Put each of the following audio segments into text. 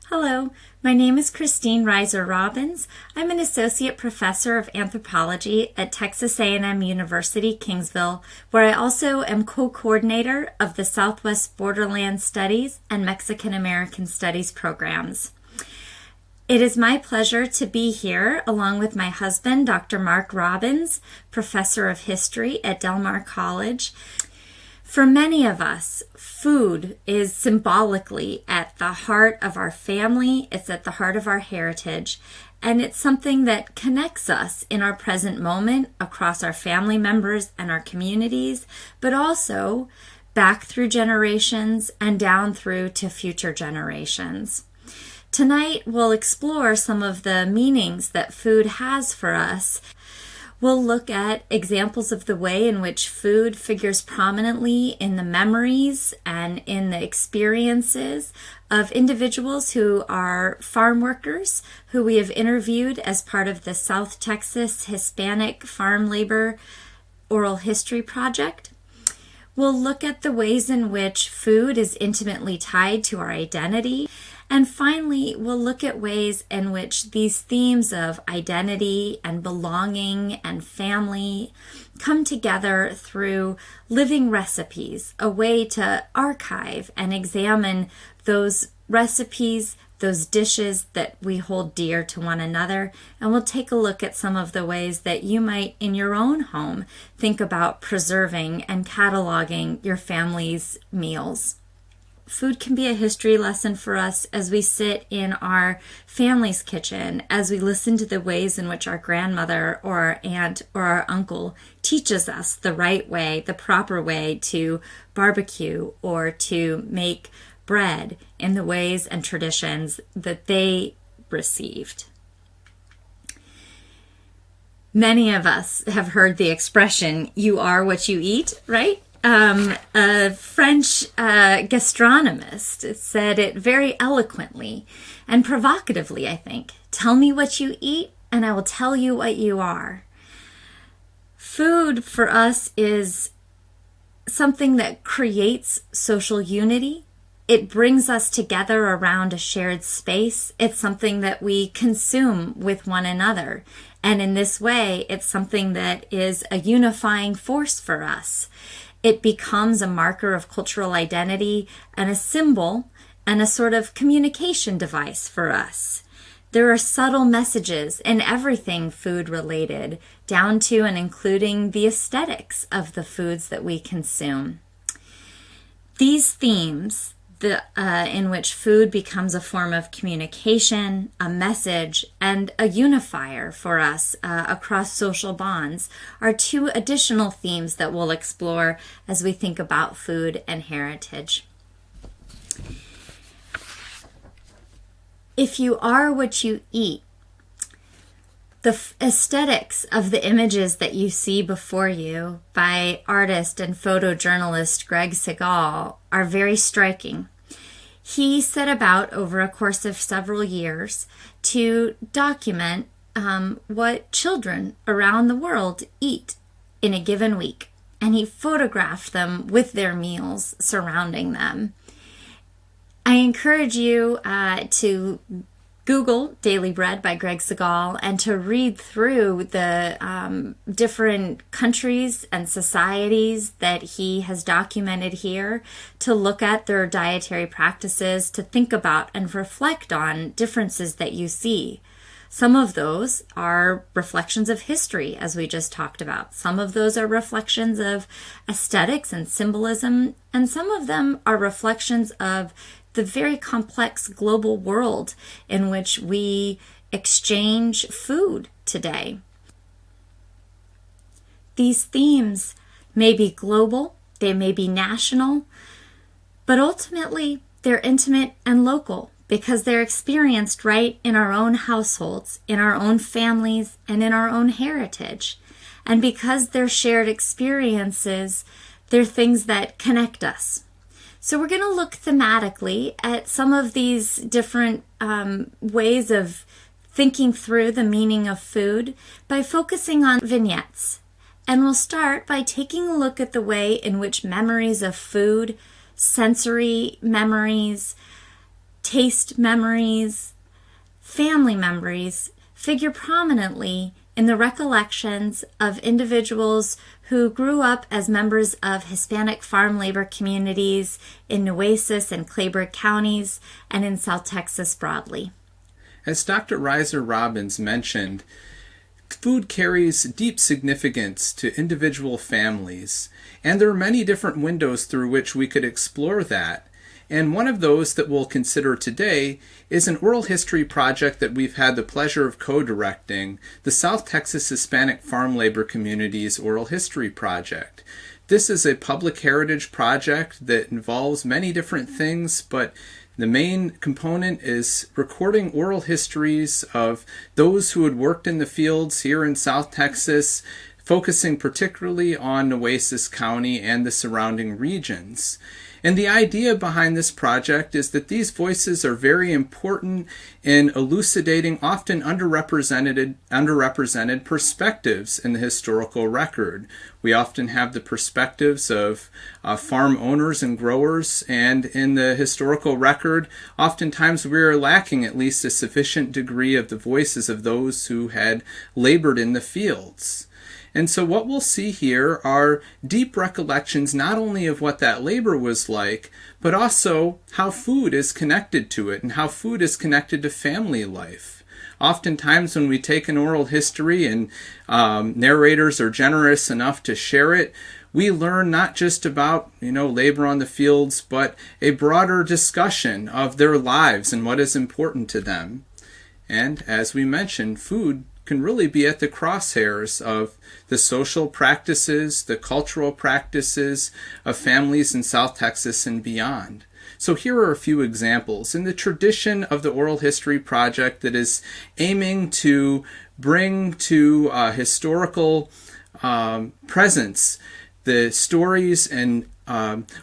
Hello, my name is Reiser Robbins. I'm an Associate Professor of Anthropology at Texas A&M University-Kingsville, where I also am co-coordinator of the Southwest Borderland Studies and Mexican American Studies programs. It is my pleasure to be here along with my husband, Dr. Mark Robbins, Professor of History at Del Mar College. For many of us, food is symbolically at the heart of our family, it's at the heart of our heritage, and it's something that connects us in our present moment across our family members and our communities, but also back through generations and down through to future generations. Tonight, we'll explore some of the meanings that food has for us. We'll look at examples of the way in which food figures prominently in the memories and in the experiences of individuals who are farm workers who we have interviewed as part of the South Texas Hispanic Farm Labor Oral History Project. We'll look at the ways in which food is intimately tied to our identity. And finally, we'll look at ways in which these themes of identity and belonging and family come together through living recipes, a way to archive and examine those recipes, those dishes that we hold dear to one another. And we'll take a look at some of the ways that you might, in your own home, think about preserving and cataloging your family's meals. Food can be a history lesson for us as we sit in our family's kitchen, as we listen to the ways in which our grandmother or our aunt or our uncle teaches us the right way, the proper way to barbecue or to make bread in the ways and traditions that they received. Many of us have heard the expression, "you are what you eat," right? A French gastronomist said it very eloquently and provocatively, I think. "Tell me what you eat, and I will tell you what you are." Food for us is something that creates social unity. It brings us together around a shared space. It's something that we consume with one another. And in this way, it's something that is a unifying force for us. It becomes a marker of cultural identity and a symbol and a sort of communication device for us. There are subtle messages in everything food related, down to and including the aesthetics of the foods that we consume. These themes, in which food becomes a form of communication, a message, and a unifier for us across social bonds, are two additional themes that we'll explore as we think about food and heritage. If you are what you eat, the aesthetics of the images that you see before you by artist and photojournalist Greg Segal are very striking. He set about over a course of several years to document what children around the world eat in a given week. And he photographed them with their meals surrounding them. I encourage you to Google Daily Bread by Greg Segal and to read through the different countries and societies that he has documented here, to look at their dietary practices, to think about and reflect on differences that you see. Some of those are reflections of history, as we just talked about. Some of those are reflections of aesthetics and symbolism, and some of them are reflections of the very complex global world in which we exchange food today. These themes may be global, they may be national, but ultimately they're intimate and local because they're experienced right in our own households, in our own families, and in our own heritage. And because they're shared experiences, they're things that connect us. So we're going to look thematically at some of these different ways of thinking through the meaning of food by focusing on vignettes. And we'll start by taking a look at the way in which memories of food, sensory memories, taste memories, family memories figure prominently in the recollections of individuals who grew up as members of Hispanic farm labor communities in Nueces and Clayburgh counties and in South Texas broadly. As Dr. Reiser Robbins mentioned, food carries deep significance to individual families, and there are many different windows through which we could explore that. And one of those that we'll consider today is an oral history project that we've had the pleasure of co-directing, the South Texas Hispanic Farm Labor Community's Oral History Project. This is a public heritage project that involves many different things, but the main component is recording oral histories of those who had worked in the fields here in South Texas, focusing particularly on Nueces County and the surrounding regions. And the idea behind this project is that these voices are very important in elucidating often underrepresented perspectives in the historical record. We often have the perspectives of farm owners and growers, and in the historical record, oftentimes we are lacking at least a sufficient degree of the voices of those who had labored in the fields. And so what we'll see here are deep recollections not only of what that labor was like, but also how food is connected to it and how food is connected to family life. Oftentimes when we take an oral history and narrators are generous enough to share it, we learn not just about, labor on the fields, but a broader discussion of their lives and what is important to them. And as we mentioned, food can really be at the crosshairs of the social practices, the cultural practices of families in South Texas and beyond. So here are a few examples. In the tradition of the Oral History Project that is aiming to bring to historical presence the stories and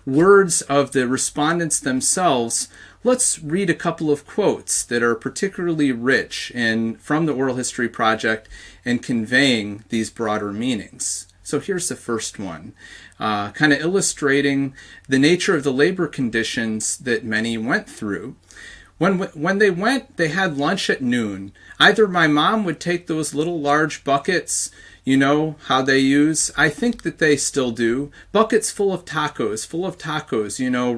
words of the respondents themselves, let's read a couple of quotes that are particularly rich from the Oral History Project in conveying these broader meanings. So here's the first one, kind of illustrating the nature of the labor conditions that many went through. When they went, they had lunch at noon. Either my mom would take those little large buckets, how they use, I think that they still do, buckets full of tacos,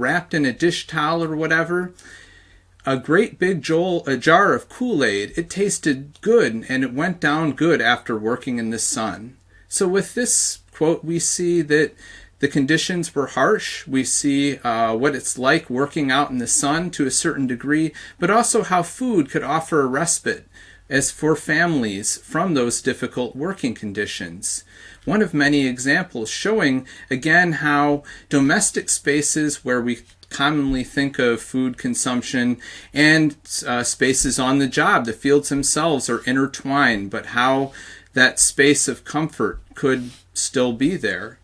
wrapped in a dish towel or whatever. A great big jar of Kool-Aid. It tasted good and it went down good after working in the sun. So with this quote, we see that the conditions were harsh. We see what it's like working out in the sun to a certain degree, but also how food could offer a respite as for families from those difficult working conditions. One of many examples showing, again, how domestic spaces where we commonly think of food consumption and spaces on the job, the fields themselves, are intertwined, but how that space of comfort could still be there.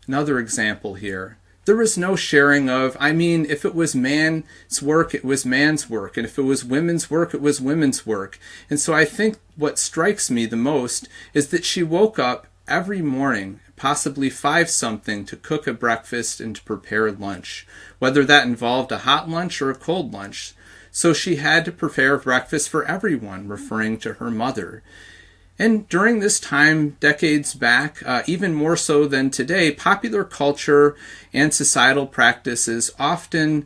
Another example here. There was no sharing of, if it was man's work, it was man's work. And if it was women's work, it was women's work. And so I think what strikes me the most is that she woke up every morning, possibly 5-something, to cook a breakfast and to prepare lunch, whether that involved a hot lunch or a cold lunch. So she had to prepare breakfast for everyone, referring to her mother. And during this time, decades back, even more so than today, popular culture and societal practices often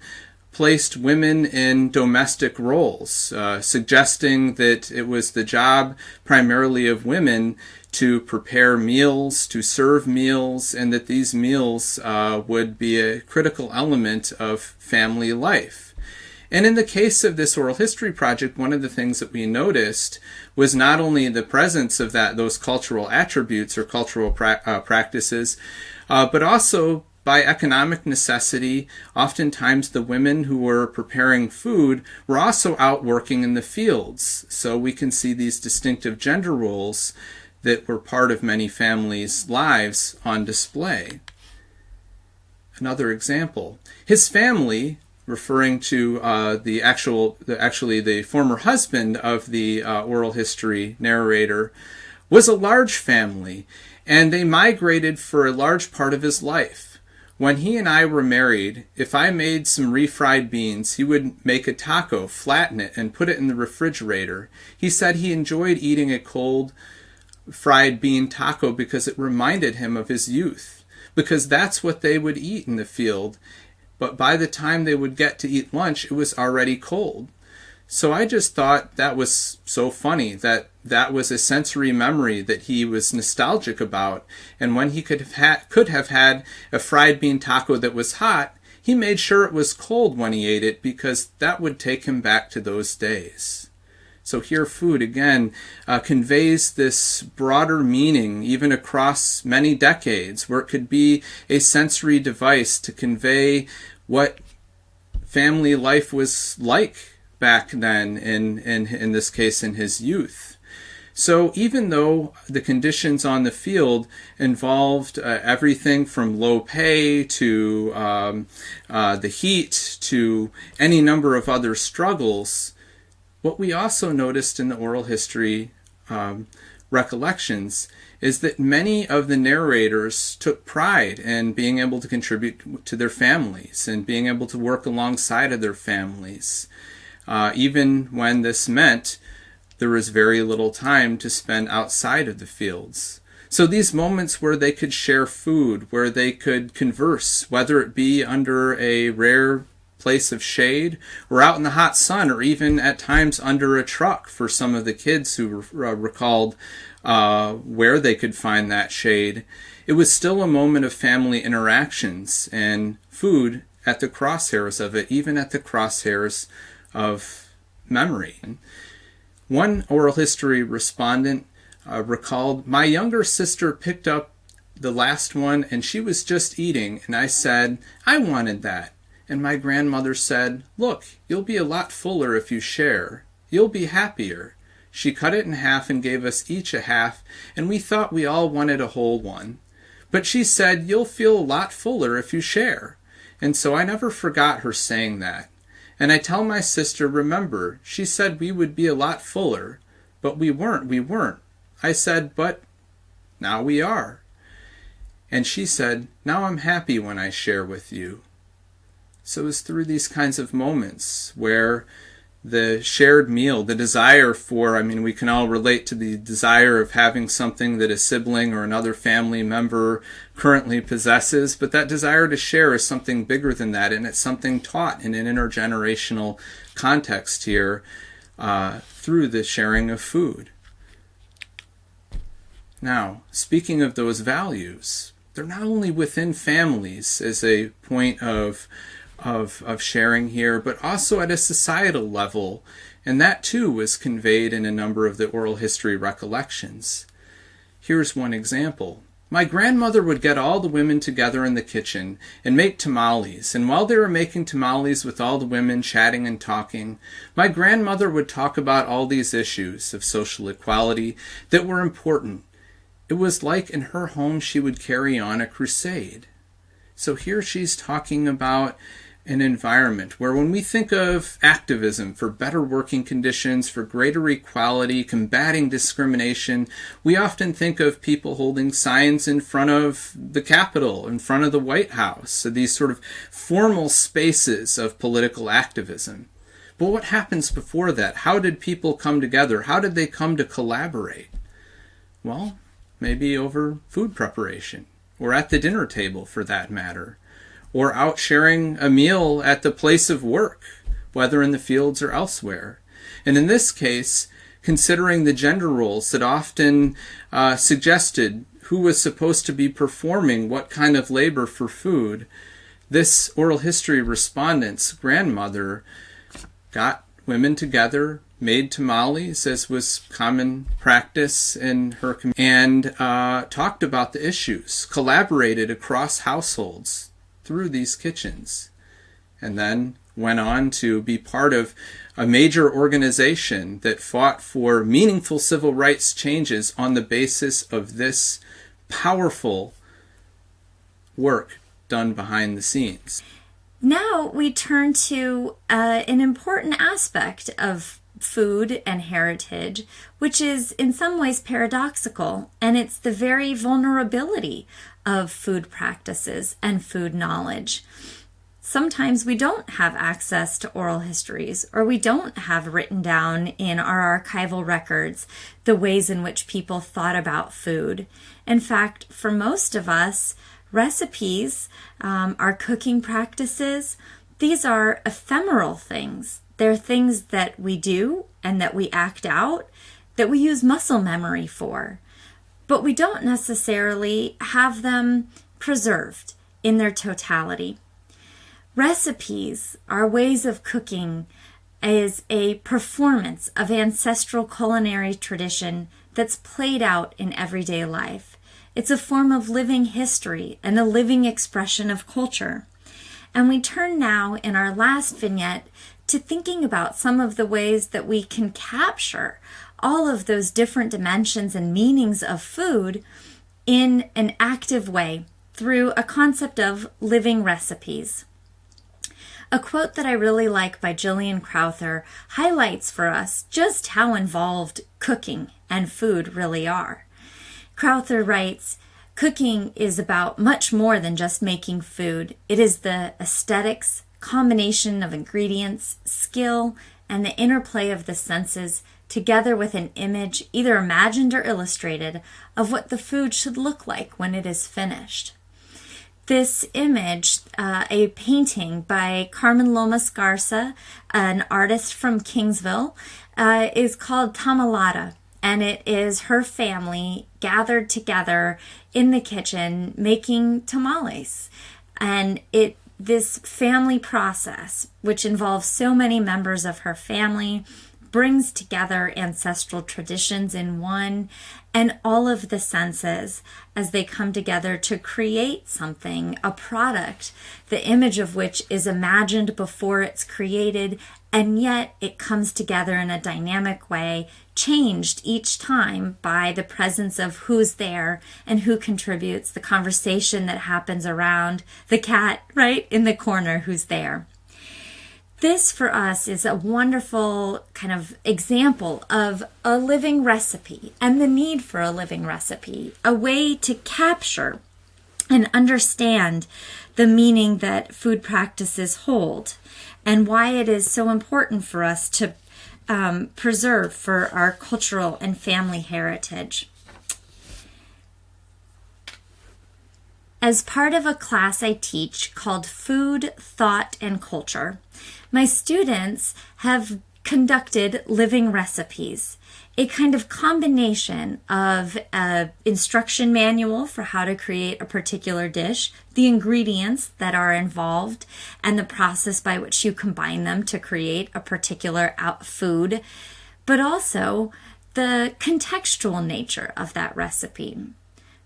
placed women in domestic roles, suggesting that it was the job primarily of women to prepare meals, to serve meals, and that these meals would be a critical element of family life. And in the case of this oral history project, one of the things that we noticed was not only the presence of those cultural attributes or cultural practices, but also by economic necessity, oftentimes the women who were preparing food were also out working in the fields. So we can see these distinctive gender roles that were part of many families' lives on display. Another example, his family, referring to the former husband of the oral history narrator, was a large family, and they migrated for a large part of his life. When he and I were married, if I made some refried beans, he would make a taco, flatten it, and put it in the refrigerator. He said he enjoyed eating a cold fried bean taco because it reminded him of his youth, because that's what they would eat in the field. But by the time they would get to eat lunch, it was already cold. So I just thought that was so funny, that was a sensory memory that he was nostalgic about. And when he could have had a fried bean taco that was hot, he made sure it was cold when he ate it, because that would take him back to those days. So here food, again, conveys this broader meaning, even across many decades, where it could be a sensory device to convey what family life was like back then, in this case, in his youth. So even though the conditions on the field involved everything from low pay to the heat to any number of other struggles, what we also noticed in the oral history recollections is that many of the narrators took pride in being able to contribute to their families and being able to work alongside of their families, even when this meant there was very little time to spend outside of the fields. So these moments where they could share food, where they could converse, whether it be under a rare place of shade or out in the hot sun, or even at times under a truck for some of the kids who recalled where they could find that shade, it was still a moment of family interactions, and food at the crosshairs of it, even at the crosshairs of memory. One oral history respondent recalled, "My younger sister picked up the last one and she was just eating, and I said, I wanted that. And my grandmother said, look, you'll be a lot fuller if you share. You'll be happier. She cut it in half and gave us each a half, and we thought we all wanted a whole one. But she said, you'll feel a lot fuller if you share." And so I never forgot her saying that. And I tell my sister, remember, she said we would be a lot fuller, but we weren't. I said, but now we are. And she said, now I'm happy when I share with you. So it's through these kinds of moments where the shared meal, the desire for, we can all relate to the desire of having something that a sibling or another family member currently possesses, but that desire to share is something bigger than that, and it's something taught in an intergenerational context here through the sharing of food. Now, speaking of those values, they're not only within families as a point of sharing here, but also at a societal level, and that too was conveyed in a number of the oral history recollections. Here's one example. My grandmother would get all the women together in the kitchen and make tamales, and while they were making tamales with all the women chatting and talking, my grandmother would talk about all these issues of social equality that were important. It was like in her home she would carry on a crusade. So here she's talking about an environment where when we think of activism for better working conditions, for greater equality, combating discrimination, we often think of people holding signs in front of the Capitol, in front of the White House, so these sort of formal spaces of political activism. But what happens before that? How did people come together? How did they come to collaborate? Well, maybe over food preparation, or at the dinner table for that matter, or out sharing a meal at the place of work, whether in the fields or elsewhere. And in this case, considering the gender roles that often suggested who was supposed to be performing what kind of labor for food, this oral history respondent's grandmother got women together, made tamales, as was common practice in her community, and talked about the issues, collaborated across households through these kitchens, and then went on to be part of a major organization that fought for meaningful civil rights changes on the basis of this powerful work done behind the scenes. Now we turn to an important aspect of food and heritage, which is in some ways paradoxical, and it's the very vulnerability of food practices and food knowledge. Sometimes we don't have access to oral histories, or we don't have written down in our archival records the ways in which people thought about food. In fact, for most of us, recipes, our cooking practices, these are ephemeral things. They're things that we do and that we act out, that we use muscle memory for. But we don't necessarily have them preserved in their totality. Recipes, our ways of cooking, is a performance of ancestral culinary tradition that's played out in everyday life. It's a form of living history and a living expression of culture. And we turn now in our last vignette to thinking about some of the ways that we can capture all of those different dimensions and meanings of food in an active way through a concept of living recipes. A quote that I really like by Gillian Crowther highlights for us just how involved cooking and food really are. Crowther writes, "Cooking is about much more than just making food. It is the aesthetics, combination of ingredients, skill, and the interplay of the senses, together with an image, either imagined or illustrated, of what the food should look like when it is finished." This image, a painting by Carmen Lomas Garza, an artist from Kingsville, is called Tamalada, and it is her family gathered together in the kitchen making tamales. And this family process, which involves so many members of her family, brings together ancestral traditions in one and all of the senses as they come together to create something, a product, the image of which is imagined before it's created, and yet it comes together in a dynamic way, changed each time by the presence of who's there and who contributes, the conversation that happens around the cat right in the corner who's there. This for us is a wonderful kind of example of a living recipe and the need for a living recipe, a way to capture and understand the meaning that food practices hold and why it is so important for us to preserve for our cultural and family heritage. As part of a class I teach called Food, Thought, and Culture, my students have conducted living recipes, a kind of combination of an instruction manual for how to create a particular dish, the ingredients that are involved, and the process by which you combine them to create a particular food, but also the contextual nature of that recipe,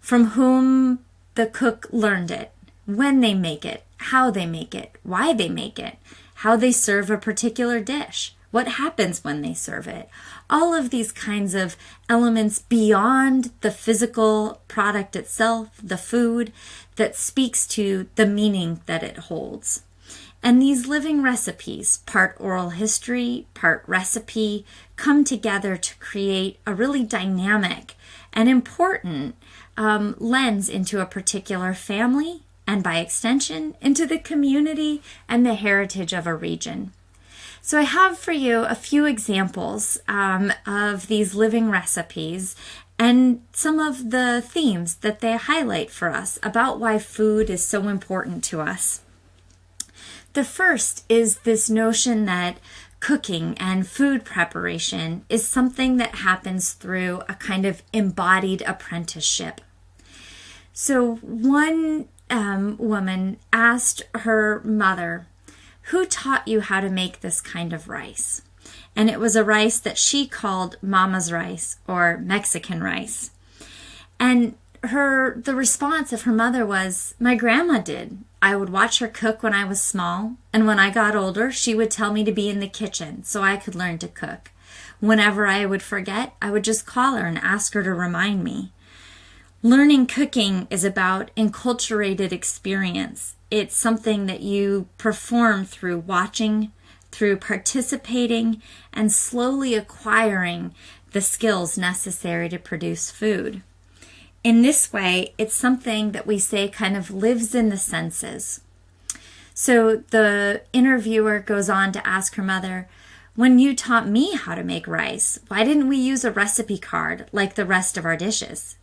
from whom the cook learned it, when they make it, how they make it, why they make it, how they serve a particular dish, what happens when they serve it. All of these kinds of elements beyond the physical product itself, the food, that speaks to the meaning that it holds. And these living recipes, part oral history, part recipe, come together to create a really dynamic and important lens into a particular family, and by extension, into the community and the heritage of a region. So I have for you a few examples of these living recipes and some of the themes that they highlight for us about why food is so important to us. The first is this notion that cooking and food preparation is something that happens through a kind of embodied apprenticeship. So one woman asked her mother, "Who taught you how to make this kind of rice?" And it was a rice that she called mama's rice or Mexican rice. And the response of her mother was, "My grandma did. I would watch her cook when I was small, and when I got older, she would tell me to be in the kitchen so I could learn to cook. Whenever I would forget, I would just call her and ask her to remind me." Learning cooking is about enculturated experience. It's something that you perform through watching, through participating and slowly acquiring the skills necessary to produce food. In this way, it's something that we say kind of lives in the senses. So the interviewer goes on to ask her mother, "When you taught me how to make rice, why didn't we use a recipe card like the rest of our dishes?"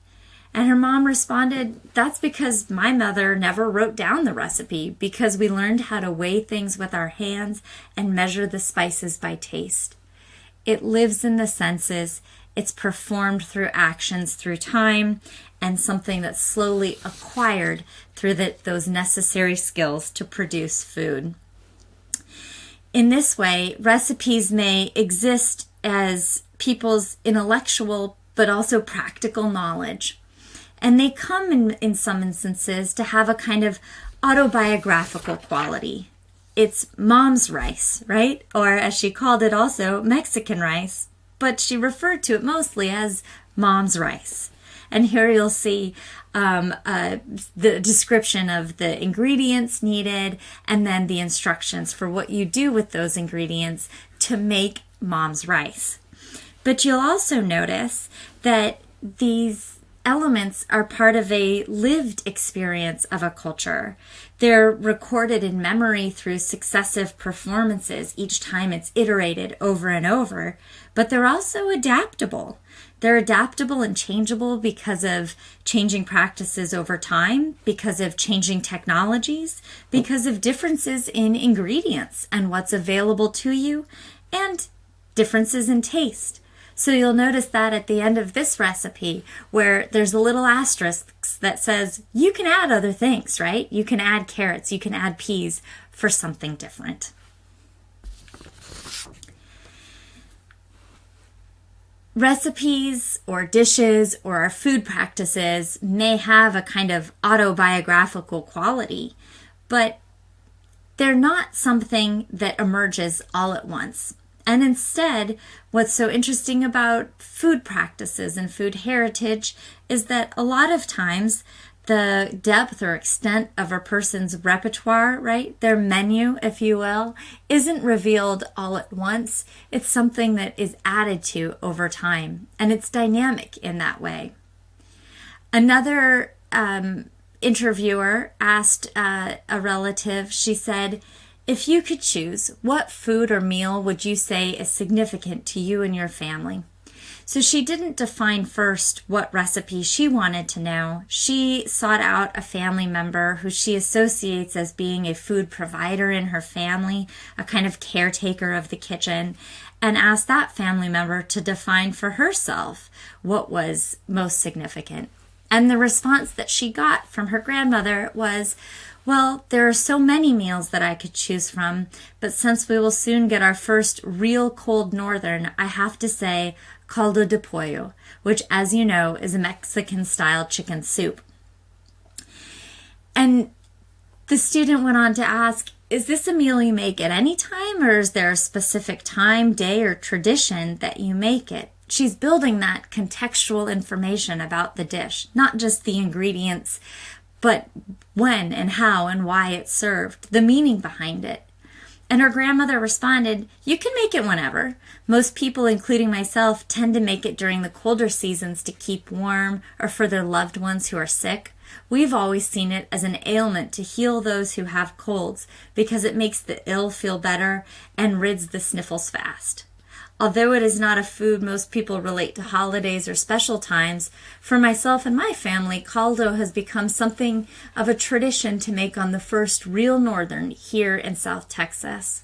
And her mom responded, "That's because my mother never wrote down the recipe, because we learned how to weigh things with our hands and measure the spices by taste." It lives in the senses. It's performed through actions, through time, and something that's slowly acquired through those necessary skills to produce food. In this way, recipes may exist as people's intellectual but also practical knowledge. And they come in some instances to have a kind of autobiographical quality. It's mom's rice, right? Or as she called it also, Mexican rice. But she referred to it mostly as mom's rice. And here you'll see the description of the ingredients needed and then the instructions for what you do with those ingredients to make mom's rice. But you'll also notice that these elements are part of a lived experience of a culture. They're recorded in memory through successive performances. Each time it's iterated over and over, but they're also adaptable. They're adaptable and changeable because of changing practices over time, because of changing technologies, because of differences in ingredients and what's available to you, and differences in taste. So you'll notice that at the end of this recipe, where there's a little asterisk that says, you can add other things, right? You can add carrots, you can add peas for something different. Recipes or dishes or our food practices may have a kind of autobiographical quality, but they're not something that emerges all at once. And instead, what's so interesting about food practices and food heritage is that a lot of times the depth or extent of a person's repertoire, right, their menu, if you will, isn't revealed all at once. It's something that is added to over time, and it's dynamic in that way. Another interviewer asked a relative, she said, "If you could choose, what food or meal would you say is significant to you and your family?" So she didn't define first what recipe she wanted to know. She sought out a family member who she associates as being a food provider in her family, a kind of caretaker of the kitchen, and asked that family member to define for herself what was most significant. And the response that she got from her grandmother was, "Well, there are so many meals that I could choose from, but since we will soon get our first real cold northern, I have to say caldo de pollo, which, as you know, is a Mexican-style chicken soup." And the student went on to ask, "Is this a meal you make at any time, or is there a specific time, day, or tradition that you make it?" She's building that contextual information about the dish, not just the ingredients, but when and how and why it's served, the meaning behind it. And her grandmother responded, "You can make it whenever. Most people, including myself, tend to make it during the colder seasons to keep warm or for their loved ones who are sick. We've always seen it as an ailment to heal those who have colds because it makes the ill feel better and rids the sniffles fast. Although it is not a food most people relate to holidays or special times, for myself and my family, caldo has become something of a tradition to make on the first real northern here in South Texas."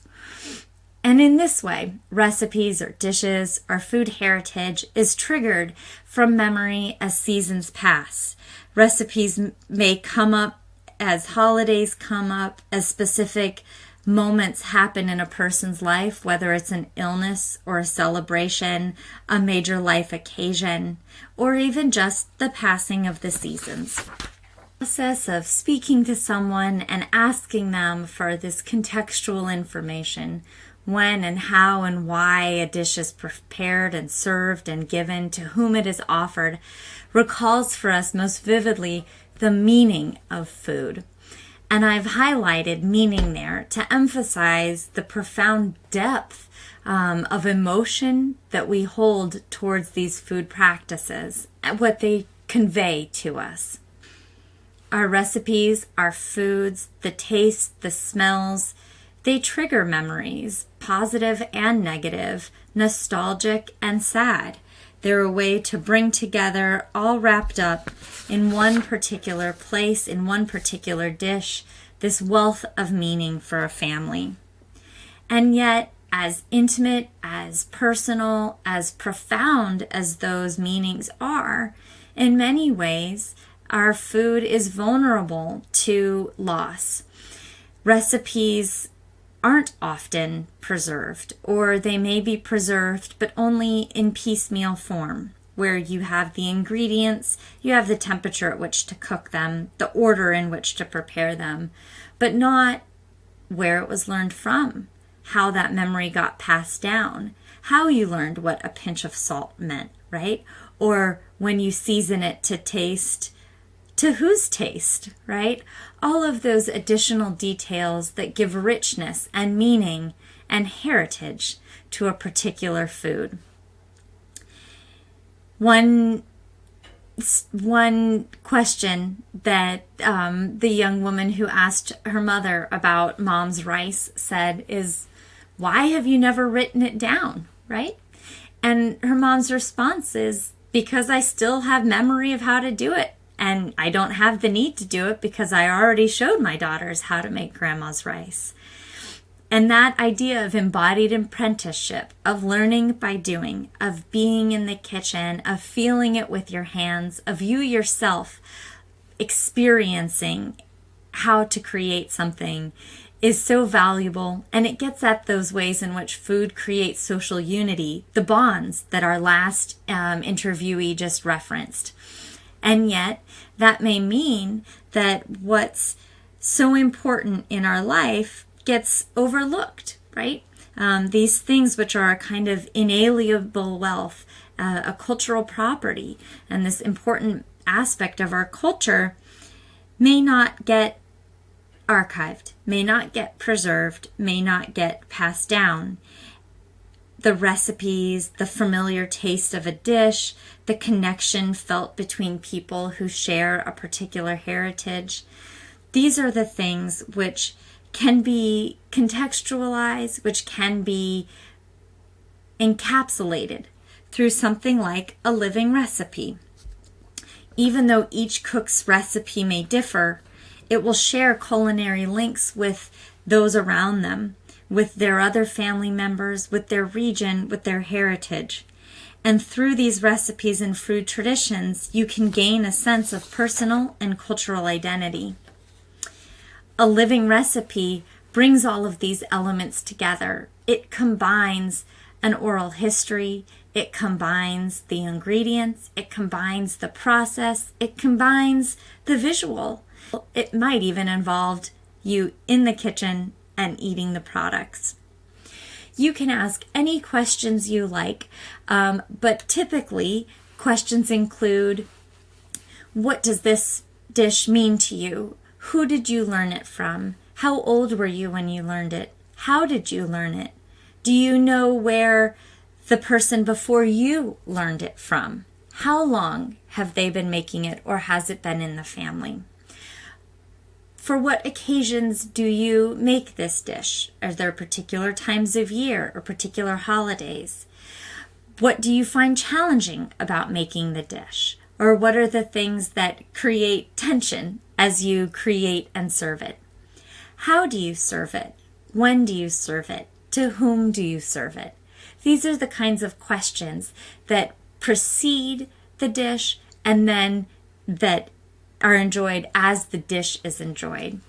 And in this way, recipes or dishes or food heritage is triggered from memory as seasons pass. Recipes may come up as holidays come up, as specific moments happen in a person's life, whether it's an illness or a celebration, a major life occasion, or even just the passing of the seasons. The process of speaking to someone and asking them for this contextual information, when and how and why a dish is prepared and served and given, to whom it is offered, recalls for us most vividly the meaning of food. And I've highlighted meaning there to emphasize the profound depth of emotion that we hold towards these food practices and what they convey to us. Our recipes, our foods, the taste, the smells, they trigger memories, positive and negative, nostalgic and sad. They're a way to bring together, all wrapped up in one particular place, in one particular dish, this wealth of meaning for a family. And yet, as intimate, as personal, as profound as those meanings are, in many ways, our food is vulnerable to loss. Recipes aren't often preserved, or they may be preserved but only in piecemeal form, where you have the ingredients, you have the temperature at which to cook them, the order in which to prepare them, but not where it was learned from, how that memory got passed down, how you learned what a pinch of salt meant, right? Or when you season it to taste, to whose taste, right? All of those additional details that give richness and meaning and heritage to a particular food. One question that the young woman who asked her mother about mom's rice said is, "Why have you never written it down?" Right? And her mom's response is, "Because I still have memory of how to do it. And I don't have the need to do it because I already showed my daughters how to make grandma's rice." And that idea of embodied apprenticeship, of learning by doing, of being in the kitchen, of feeling it with your hands, of you yourself experiencing how to create something is so valuable. And it gets at those ways in which food creates social unity, the bonds that our last interviewee just referenced. And yet, that may mean that what's so important in our life gets overlooked, right? These things which are a kind of inalienable wealth, a cultural property, and this important aspect of our culture may not get archived, may not get preserved, may not get passed down. The recipes, the familiar taste of a dish, the connection felt between people who share a particular heritage. These are the things which can be contextualized, which can be encapsulated through something like a living recipe. Even though each cook's recipe may differ, it will share culinary links with those around them, with their other family members, with their region, with their heritage. And through these recipes and food traditions, you can gain a sense of personal and cultural identity. A living recipe brings all of these elements together. It combines an oral history, it combines the ingredients, it combines the process, it combines the visual. It might even involve you in the kitchen and eating the products. You can ask any questions you like, but typically questions include, what does this dish mean to you? Who did you learn it from? How old were you when you learned it? How did you learn it? Do you know where the person before you learned it from? How long have they been making it, or has it been in the family? For what occasions do you make this dish? Are there particular times of year or particular holidays? What do you find challenging about making the dish? Or what are the things that create tension as you create and serve it? How do you serve it? When do you serve it? To whom do you serve it? These are the kinds of questions that precede the dish and then that are enjoyed as the dish is enjoyed.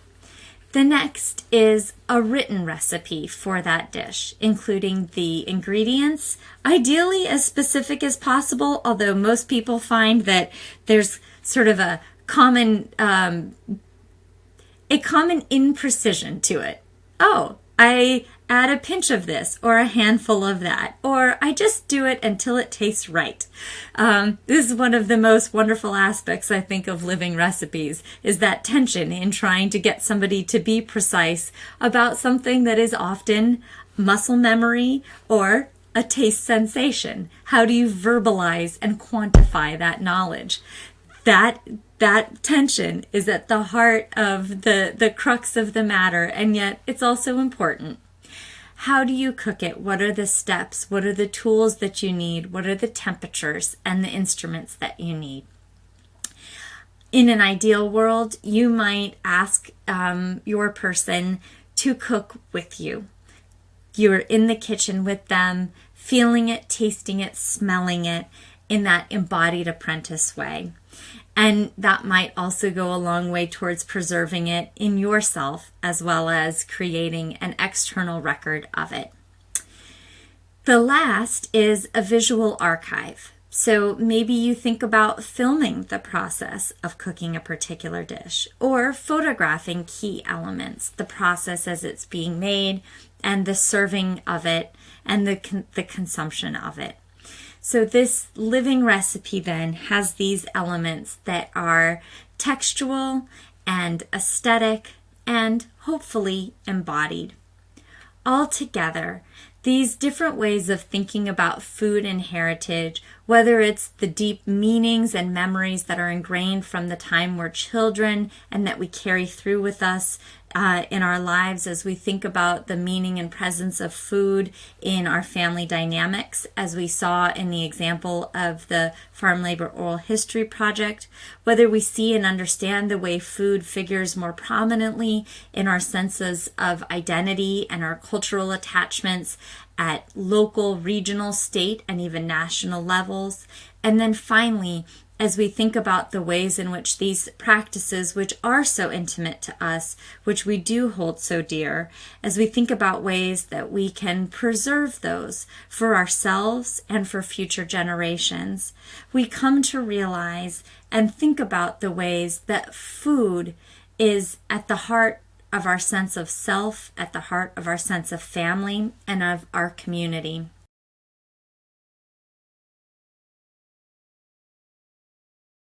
The next is a written recipe for that dish, including the ingredients, ideally as specific as possible, although most people find that there's sort of a common imprecision to it. Oh, I add a pinch of this or a handful of that, or I just do it until it tastes right. This is one of the most wonderful aspects, I think, of living recipes, is that tension in trying to get somebody to be precise about something that is often muscle memory or a taste sensation. How do you verbalize and quantify that knowledge? That tension is at the heart of the crux of the matter, and yet it's also important. How do you cook it? What are the steps? What are the tools that you need? What are the temperatures and the instruments that you need? In an ideal world, you might ask your person to cook with you. You're in the kitchen with them, feeling it, tasting it, smelling it in that embodied apprentice way. And that might also go a long way towards preserving it in yourself, as well as creating an external record of it. The last is a visual archive. So maybe you think about filming the process of cooking a particular dish, or photographing key elements, the process as it's being made, and the serving of it, and the consumption of it. So this living recipe then has these elements that are textual and aesthetic and hopefully embodied. Altogether, these different ways of thinking about food and heritage, whether it's the deep meanings and memories that are ingrained from the time we're children and that we carry through with us in our lives as we think about the meaning and presence of food in our family dynamics, as we saw in the example of the Farm Labor Oral History Project, whether we see and understand the way food figures more prominently in our senses of identity and our cultural attachments at local, regional, state, and even national levels. And then finally, as we think about the ways in which these practices, which are so intimate to us, which we do hold so dear, as we think about ways that we can preserve those for ourselves and for future generations, we come to realize and think about the ways that food is at the heart of our sense of self, at the heart of our sense of family, and of our community.